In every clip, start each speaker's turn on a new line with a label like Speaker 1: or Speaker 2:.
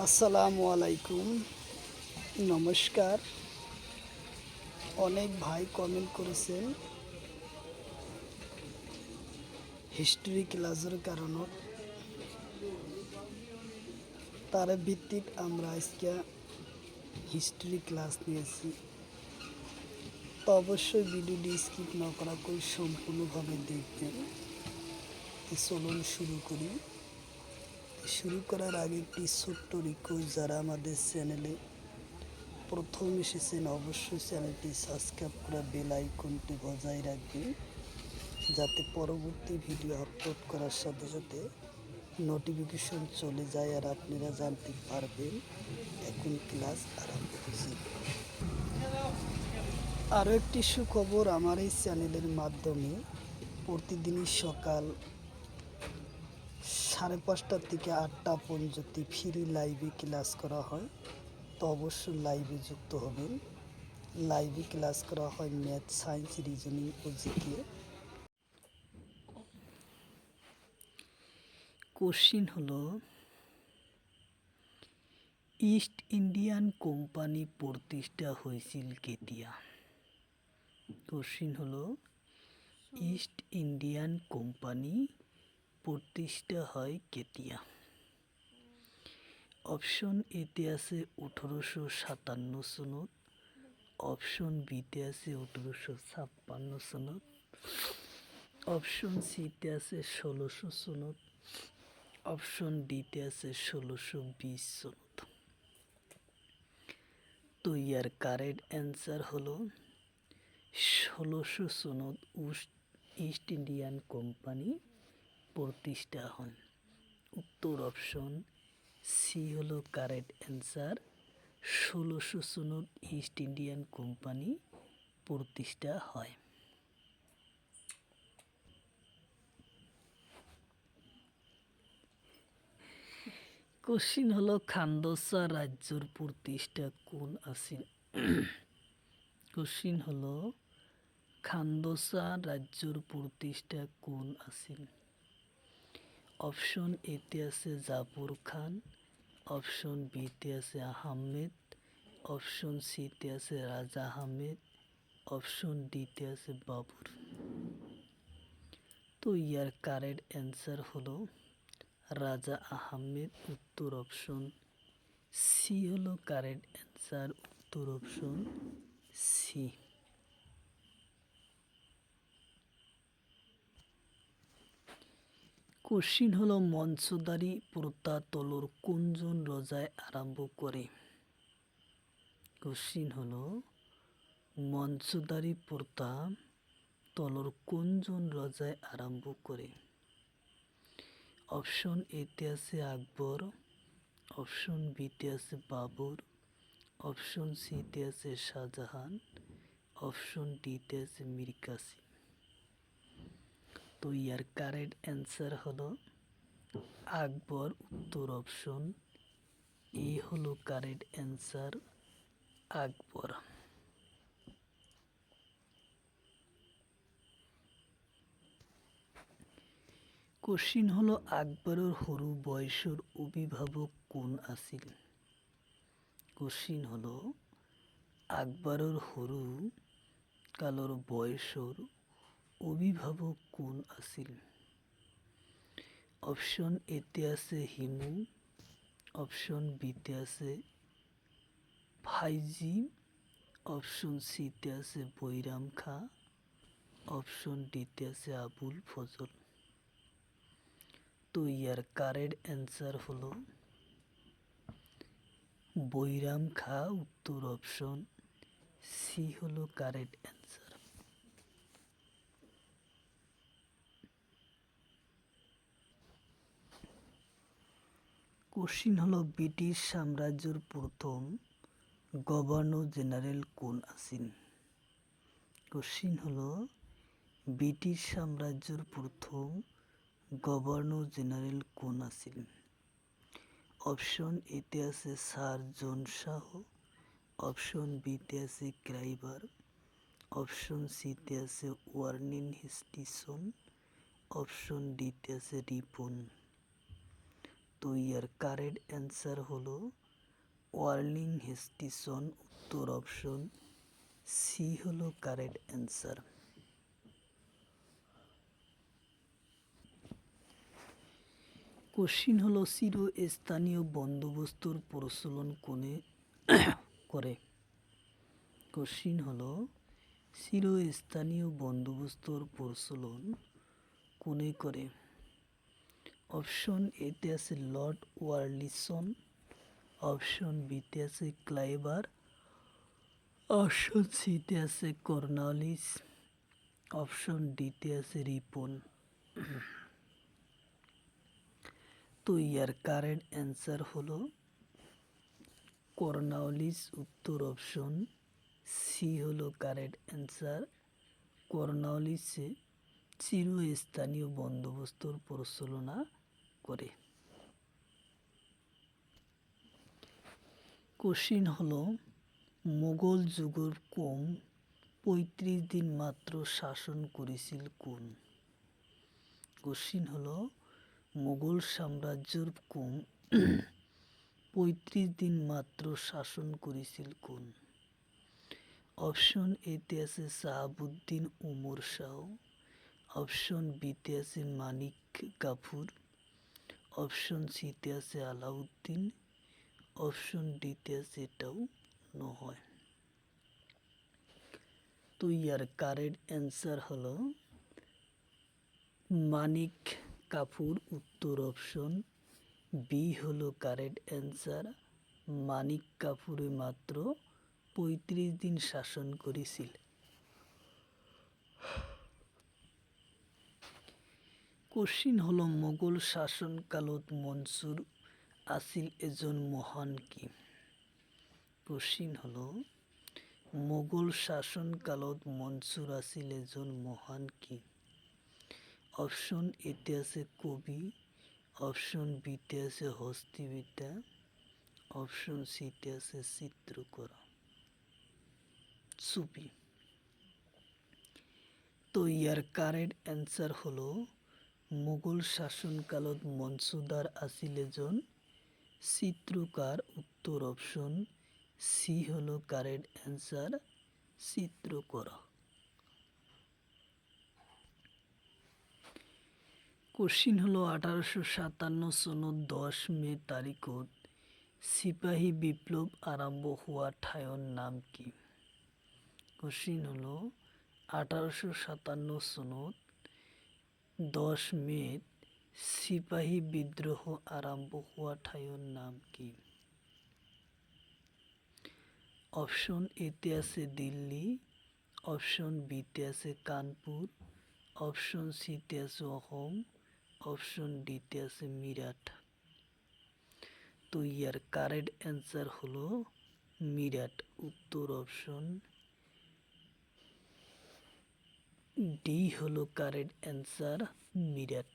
Speaker 1: আসসালামু আলাইকুম, নমস্কার। অনেক ভাই কমেন্ট করেছেন হিস্ট্রি ক্লাসের কারণত তার ভিত্তিক আমরা আজকে হিস্ট্রি ক্লাস নিয়েছি। তো অবশ্যই ভিডিওটি স্কিপ না করা করে সম্পূর্ণভাবে দেখবেন। চলুন শুরু করি। শুরু করার আগে একটি ছোট্ট রিকোয়েস্ট, যারা আমাদের চ্যানেলে প্রথম এসেছেন অবশ্যই চ্যানেলটি সাবস্ক্রাইব করে বেল আইকনটি বজায় রাখবেন, যাতে পরবর্তী ভিডিও আপলোড করার সাথে সাথে নোটিফিকেশন চলে যায় আর আপনারা জানতে পারবেন এখন ক্লাস আরম্ভ হচ্ছে। আরও একটি সুখবর, আমার এই চ্যানেলের মাধ্যমে প্রতিদিনই সকাল 5:30 থেকে 8টা পর্যন্ত ফ্রি লাইভে ক্লাস করা হয়। তো অবশ্যই লাইভে যুক্ত হবেন। লাইভে ক্লাস করা হয় ম্যাথ, সায়েন্স, রিজনিং ও জিকে। কোশ্চিন হলো, ইস্ট ইন্ডিয়ান কোম্পানি প্রতিষ্ঠা হয়েছিল কেতিয়া? কোশ্চিন হলো, ইস্ট ইন্ডিয়ান কোম্পানি প্রতিষ্ঠা হয় কেতিয়া? অপশন এতে আছে 1857 সনত, অপশন বিতে আছে 1856 সনত, অপশন সিতে আছে 1600 সনত, অপশন ডিতে আছে 1620 সনত। তো ইয়ার কারেক্ট অ্যান্সার হলো 1600 সনত ইস্ট ইন্ডিয়ান কোম্পানি প্রতিষ্ঠা হয়। উত্তর অপশন সি হলো কারেক্ট অ্যান্সার। 1600 সনত ইস্ট ইন্ডিয়ান কোম্পানি প্রতিষ্ঠা হয়। কোশ্চিন হলো, খান্দসা রাজ্যর প্রতিষ্ঠা কোন আছিল? কোশ্চিন হলো, খান্দসা রাজ্যর প্রতিষ্ঠা কোন আছিল? অপশন এতে আছে জাফর খান, অপশন বিতে আছে আহমেদ, অপশন সিতে আছে রাজা আহমেদ, অপশন ডিতে আছে বাবর। তো ইয়ার কারেক্ট অ্যান্সার হলো রাজা আহমেদ। উত্তর অপশন সি হলো কারেক্ট অ্যান্সার। উত্তর অপশন সি। কোশ্চিন হলো, মঞ্চদারি প্রথা তলর কোনজন রজায় আরম্ভ করে? কোশ্চিন হলো, মঞ্চদারি প্রথা তলর কোনজন রজায় আরম্ভ করে? অপশন এতে আছে আকবর, অপশন বিতে আছে বাবর, অপশন সিতে আছে শাহজাহান, অপশন ডিতে আছে মীর কাসিম। তো ইয়ার কারেক্ট অ্যান্সার হলো আকবর। উত্তর অপশন এ হলো কারেক্ট অ্যান্সার, আকবর। কোশ্চিন হলো, আকবরের সৰু বয়সের অভিভাবক কোন আছিল? কোশ্চিন হলো, আকবরের সৰু কালৰ বয়সের অভিভাবক কোন আছিল? অপশন এতে আছে হিমু, অপশন বিতে আছে ফাইজি, অপশন সিতে আছে বৈরাম খাঁ, অপশন ডিতে আছে আবুল ফজল। তো ইয়ার কারেক্ট অ্যান্সার হলো বৈরাম খাঁ। উত্তর অপশন সি হলো কারেক্ট অ্যান্সার। কোশ্চিন হলো, ব্রিটিশ সাম্রাজ্যের প্রথম গভর্নর জেনারেল কোন আছেন? কোশ্চিন হলো, ব্রিটিশ সাম্রাজ্যের প্রথম গভর্নর জেনারেল কোন আছেন? অপশন এতে আছে স্যার জন শাহ, অপশন বিতে আছে ক্রাইবার, অপশন সিতে আছে ওয়ার্নিং হেস্টিসন, অপশন ডিতে আছে রিপন। তো ইয়ার কারেক্ট অ্যান্সার হলো ওয়ার্লিং হেস্টিসন, উত্তর অপশন সি হলো কারেক্ট অ্যান্সার। কোশ্চিন হলো চিরস্থানীয় বন্দোবস্তর প্রচলন কোনে করে। কোশ্চিন হলো চিরস্থানীয় বন্দোবস্তর প্রচলন কোনে করে। অপশন এতে আছে লর্ড ওয়ারলিসন, অপশন বিতে আছে ক্লাইবার, অপশন সিতে আছে কর্নাওয়ালিস, অপশন ডিতে আছে রিপন। তো ইয়ার কারেক্ট অ্যান্সার হলো কর্নাওয়ালিস, উত্তর অপশন সি হলো কারেক্ট অ্যান্সার। কর্নাওয়ালিসে চিরস্থানীয় বন্দোবস্তর প্রচলনা করে। কোশ্চিন হলো মোগল যুগের কোন ৩৫ দিন মাত্র শাসন করেছিল কোন। কোশ্চিন হলো মোগল সাম্রাজ্যের কোন ৩৫ দিন মাত্র শাসন করেছিল কোন। অপশন এতে আছে শাহাবুদ্দিন উমর শাহ, অপশন বিতে আছে মানিক কাফুর, অপশন সিতে আছে আলাউদ্দিন, অপশন ডিতে আছে এটাও নয়। তো ইয়ার কারেক্ট অ্যান্সার হলো মানিক কাফুর, উত্তর অপশন বি হলো কারেক্ট অ্যান্সার। মানিক কাফুরে মাত্র ৩৫ দিন শাসন করেছিল। কোশ্চিন হলো মোগল শাসনকালত মনসুর আসিল এজন মহান কি। কোশ্চিন হলো মোগল শাসনকালত মনসুর আসিল এজন মহান কি। অপশন এতে আছে কবি, অপশন বিতে আছে হস্তিবিদ্যা, অপশন সিতে আছে চিত্রকরা সুফি। তো ইয়ার কারেক্ট অ্যান্সার হলো মোগল শাসনকালত মনসুদার আসিল এজন চিত্রকার, উত্তর অপশন সি হলো কারেক্ট অ্যান্সার, চিত্রকরা। কোশ্চিন হলো 1857 সনত 10 মে তারিখত সিপাহী বিপ্লব আরম্ভ হওয়া ঠাইর নাম কি। কোশ্চিন হলো 1857 সনত 10 মে সিপাহী বিদ্রোহ আরম্ভ হওয়া ঠাইর নাম কি। অপশন এতে আছে দিল্লি, অপশন বিতে আছে কানপুর, অপশন সিতে আছে অসম, অপশন ডিতে আছে মিরাট। তো ইয়ার কারেক্ট অ্যান্সার হলো মিরাট, উত্তর অপশন ডি হলো কারেক্ট অ্যান্সার, মিরাট।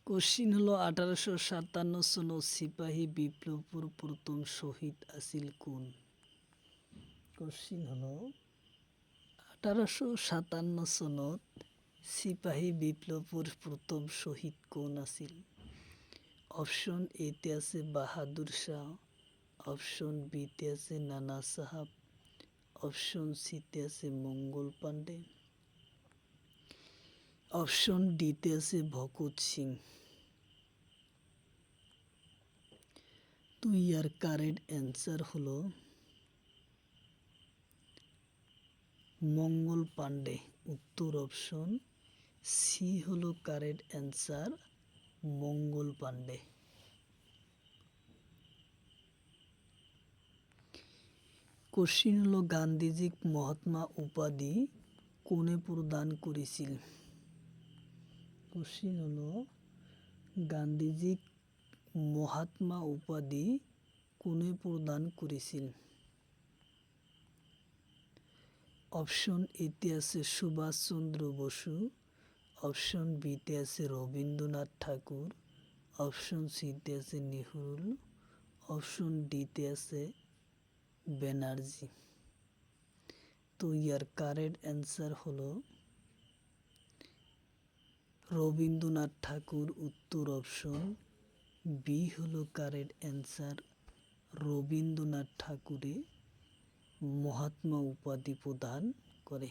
Speaker 1: কোশ্চিন হলো 1857 সনত সিপাহী বিপ্লবর প্রথম শহীদ আসিল কোন। কোশ্চিন হলো 1857 সনত সিপাহী বিপ্লবর প্রথম শহীদ কোন আসিল। অপশন এতে আছে বাহাদুর শাহ, অপশন বিতে আছে নানা সাহাব, অপশন সিতে আছে মঙ্গল পাণ্ডে, অপশন ডিতে আছে ভগৎ সিং। তো ইয়ার কারেক্ট অ্যান্সার হলো মঙ্গল পাণ্ডে, উত্তর অপশন সি হলো কারেক্ট অ্যান্সার, মঙ্গল পাণ্ডে। কোশ্চিন হলো গান্ধীজি মহাত্মা উপাধি কোনে প্রদান করেছিল। কোশ্চিন হলো গান্ধীজি মহাত্মা উপাধি কোনে প্রদান করেছিল। অপশন এতে আছে সুভাষচন্দ্র বসু, অপশন বিতে আছে রবীন্দ্রনাথ ঠাকুর, অপশন সিতে আছে নেহরু, অপশন ডিতে আছে ব্যানার্জি। তো ইয়ার কারেক্ট অ্যান্সার হলো রবীন্দ্রনাথ ঠাকুর উত্তর অপশন বি হলো কারেক্ট অ্যান্সার। রবীন্দ্রনাথ ঠাকুরে মহাত্মা উপাধি প্রদান করে।